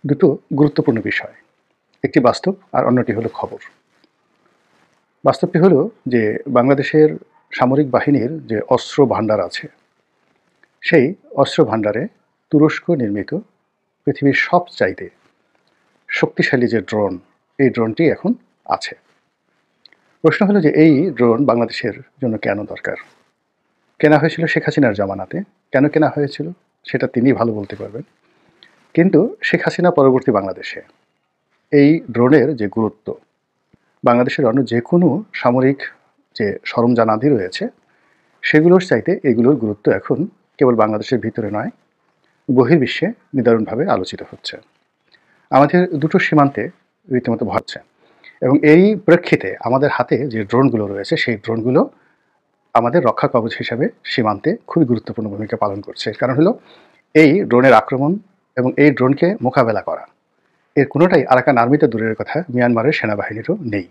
দুটো গুরুত্বপূর্ণ বিষয়, একটি বাস্তব আর অন্যটি হলো খবর। বাস্তবটি হলো যে বাংলাদেশের সামরিক বাহিনীর যে অস্ত্র ভাণ্ডার আছে, সেই অস্ত্র ভাণ্ডারে তুরস্ক নির্মিত পৃথিবীর সবচাইতে শক্তিশালী যে ড্রোন, এই ড্রোনটি এখন আছে। প্রশ্ন হলো যে এই ড্রোন বাংলাদেশের জন্য কেন দরকার? কেনা হয়েছিল শেখ হাসিনার জামানাতে। কেন কেনা হয়েছিল সেটা তিনিই ভালো বলতে পারবেন। কিন্তু শেখ হাসিনা পরবর্তী বাংলাদেশে এই ড্রোনের যে গুরুত্ব, বাংলাদেশের অন্য যে কোনো সামরিক যে সরঞ্জামাদি রয়েছে সেগুলোর চাইতে এগুলোর গুরুত্ব এখন কেবল বাংলাদেশের ভিতরে নয়, বহির্বিশ্বে নিদারুণভাবে আলোচিত হচ্ছে। আমাদের দুটো সীমান্তে রীতিমতো ভাবছে, এবং এই প্রেক্ষিতে আমাদের হাতে যে ড্রোনগুলো রয়েছে সেই ড্রোনগুলো আমাদের রক্ষা কবচ হিসাবে সীমান্তে খুবই গুরুত্বপূর্ণ ভূমিকা পালন করছে। কারণ হলো এই ড্রোনের আক্রমণ এবং এই ড্রোনকে মোকাবেলা করা, এর কোনোটাই আরাকান আর্মিতে দূরের কথা মিয়ানমারের সেনাবাহিনীরও নেই।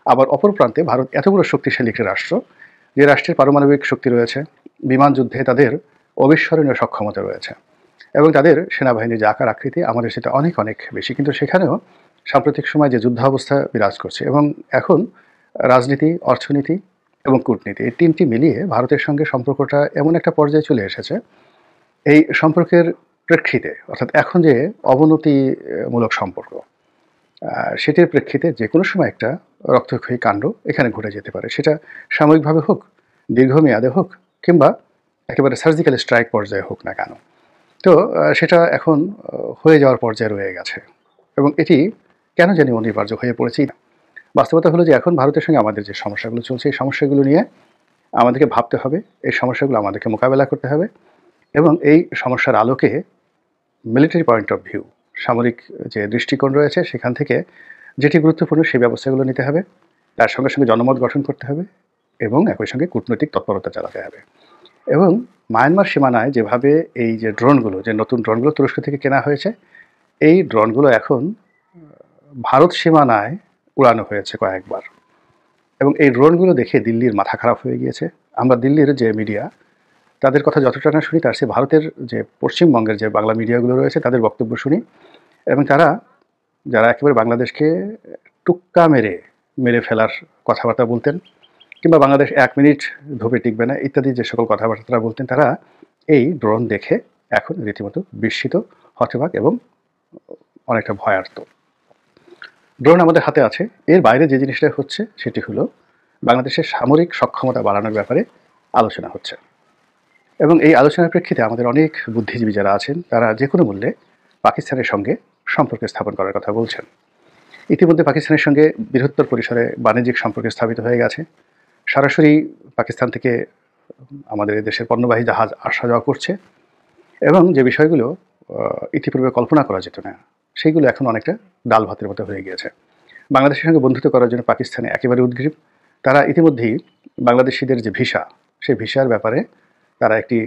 আবার অপর প্রান্তে ভারত এত বড় শক্তিশালী একটি রাষ্ট্র, যে রাষ্ট্রের পারমাণবিক শক্তি রয়েছে, বিমান যুদ্ধে তাদের অবিস্মরণীয় সক্ষমতা রয়েছে, এবং তাদের সেনাবাহিনীর যে আকার আকৃতি আমাদের সেটা অনেক অনেক বেশি। কিন্তু সেখানেও সাম্প্রতিক সময় যে যুদ্ধাবস্থা বিরাজ করছে, এবং এখন রাজনীতি, অর্থনীতি এবং কূটনীতি এই তিনটি মিলিয়ে ভারতের সঙ্গে সম্পর্কটা এমন একটা পর্যায়ে চলে এসেছে, এই সম্পর্কের প্রেক্ষিতে অর্থাৎ এখন যে অবনতিমূলক সম্পর্ক, সেটির প্রেক্ষিতে যে কোনো সময় একটা রক্তক্ষয়ী কাণ্ড এখানে ঘটে যেতে পারে। সেটা সাময়িকভাবে হোক, দীর্ঘমেয়াদে হোক, কিংবা একেবারে সার্জিক্যাল স্ট্রাইক পর্যায়ে হোক না কেন। তো সেটা এখন হয়ে যাওয়ার পর্যায়ে রয়ে গেছে, এবং এটি কেন জানি অনিবার্য হয়ে পড়েছি। বাস্তবতা হলো যে এখন ভারতের সঙ্গে আমাদের যে সমস্যাগুলো চলছে, এই সমস্যাগুলো নিয়ে আমাদেরকে ভাবতে হবে, এই সমস্যাগুলো আমাদেরকে মোকাবেলা করতে হবে, এবং এই সমস্যার আলোকে মিলিটারি পয়েন্ট অফ ভিউ, সামরিক যে দৃষ্টিকোণ রয়েছে সেখান থেকে যেটি গুরুত্বপূর্ণ সেই ব্যবস্থাগুলো নিতে হবে, তার সঙ্গে সঙ্গে জনমত গঠন করতে হবে, এবং একই সঙ্গে কূটনৈতিক তৎপরতা চালাতে হবে। এবং মায়ানমার সীমানায় যেভাবে এই যে ড্রোনগুলো, যে নতুন ড্রোনগুলো তুরস্ক থেকে কেনা হয়েছে, এই ড্রোনগুলো এখন ভারত সীমানায় উড়ানো হয়েছে কয়েকবার, এবং এই ড্রোনগুলো দেখে দিল্লির মাথা খারাপ হয়ে গিয়েছে। আমরা দিল্লির যে মিডিয়া, তাদের কথা যতটা না শুনি, তার চেয়ে ভারতের যে পশ্চিমবঙ্গের যে বাংলা মিডিয়াগুলো রয়েছে তাদের বক্তব্য শুনি, এবং তারা যারা একেবারে বাংলাদেশকে টুক্কা মেরে মেরে ফেলার কথাবার্তা বলতেন, কিংবা বাংলাদেশ 1 মিনিট ধোপে টিকবে না ইত্যাদি যে সকল কথাবার্তা তারা বলতেন, তারা এই ড্রোন দেখে এখন রীতিমতো বিস্মিত, হতবাক এবং অনেকটা ভয়ার্ত। ড্রোন আমাদের হাতে আছে, এর বাইরে যে জিনিসটা হচ্ছে সেটি হলো বাংলাদেশের সামরিক সক্ষমতা বাড়ানোর ব্যাপারে আলোচনা হচ্ছে, এবং এই আলোচনার প্রেক্ষিতে আমাদের অনেক বুদ্ধিজীবী যারা আছেন তারা যে কোনো মূল্যে পাকিস্তানের সঙ্গে সম্পর্ক স্থাপন করার কথা বলছেন। ইতিমধ্যে পাকিস্তানের সঙ্গে বৃহত্তর পরিসরে বাণিজ্যিক সম্পর্ক স্থাপিত হয়ে গেছে। সরাসরি পাকিস্তান থেকে আমাদের দেশের পণ্যবাহী জাহাজ আসা যাওয়া করছে, এবং যে বিষয়গুলো ইতিপূর্বে কল্পনা করা যেত না সেইগুলো এখন অনেকটা ডাল ভাতের মতো হয়ে গিয়েছে। বাংলাদেশের সঙ্গে বন্ধুত্ব করার জন্য পাকিস্তানে একেবারে উদগ্রীব। তারা ইতিমধ্যেই বাংলাদেশিদের যে ভিসা, সেই ভিসার ব্যাপারে তারা একটি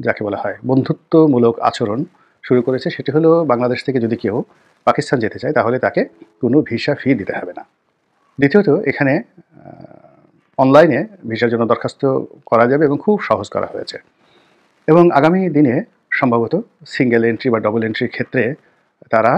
যাকে বলা হয় বন্ধুত্বমূলক আচরণ শুরু করেছে। সেটি হলো বাংলাদেশ থেকে যদি কেউ পাকিস্তান যেতে চায় তাহলে তাকে কোনো ভিসা ফি দিতে হবে না। দ্বিতীয়ত, এখানে অনলাইনে ভিসার জন্য দরখাস্ত করা যাবে এবং খুব সহজ করা হয়েছে, এবং আগামী দিনে সম্ভবত সিঙ্গেল এন্ট্রি বা ডবল এন্ট্রির ক্ষেত্রে তারা